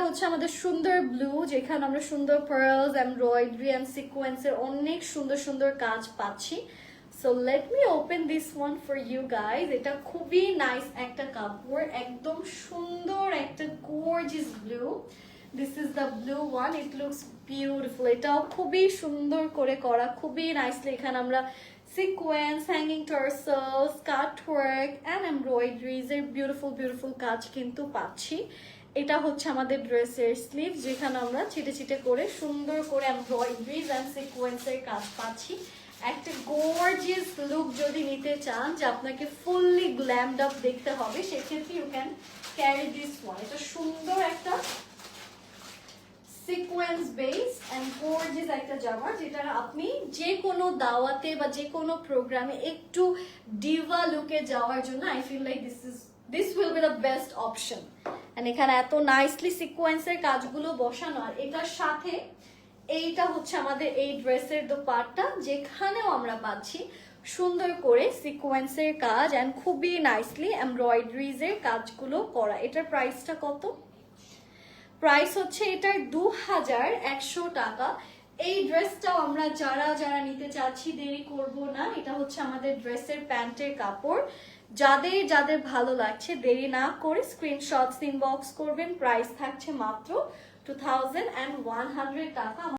হচ্ছে আমাদের সুন্দর ব্লু, যেখানে আমরা সুন্দর পার্লস, এমব্রয়ডারি এন্ড সিকোয়েন্সের অনেক সুন্দর সুন্দর কাজ পাচ্ছি। So let me open this one for you guys. এটা খুবই নাইস একটা কাপড়, একদম সুন্দর একটা gorgeous blue. This is the blue one, it looks beautiful. এটাও খুবই সুন্দর করে করা, খুবই নাইসলি এখানে আমরা sequence, hanging tassels, cut work and embroideries এর বিউটিফুল বিউটিফুল কাজ কিন্তু পাচ্ছি। এটা হচ্ছে আমাদের ড্রেসের স্লিভ, যেখানে আমরা ছিটে ছিটে করে সুন্দর করে এমব্রয়ডারিজ অ্যান্ড সিকোয়েন্সের কাজ পাচ্ছি। একটা গর্জিয়াস লুক যদি নিতে চান, যে আপনাকে ফুললি গ্ল্যামড আপ দেখতে হবে, সেক্ষেত্রে you can carry this one. এটা সুন্দর একটা সিকোয়েন্স বেস এন্ড গর্জিয়াস একটা জামা, যেটা আপনি যে কোনো দাওয়াতে বা যে কোনো প্রোগ্রামে একটু ডিভা লুকে যাওয়ার জন্য I feel like this will be the best option. And এখানে এত নাইসলি সিকোয়েন্সের কাজগুলো বসানো, আর এটার সাথে এইটা হচ্ছে আমাদের এই ড্রেসের দোপাট্টা, যেখানেও আমরা পাচ্ছি সুন্দর করে সিকোয়েন্সের কাজ এন্ড খুবই নাইসলি এমব্রয়ডারিজ এর কাজগুলো করা। এটার প্রাইসটা কত? প্রাইস হচ্ছে এটার 2100 টাকা। এই ড্রেসটাও আমরা যারা যারা নিতে চাচ্ছি দেরি করব না। এটা হচ্ছে আমাদের ড্রেসের প্যান্টের কাপড়। যাদের যাদের ভালো লাগছে দেরি না করে স্ক্রিনশটস ইনবক্স করবেন। প্রাইস থাকছে মাত্র 2100 টাকা।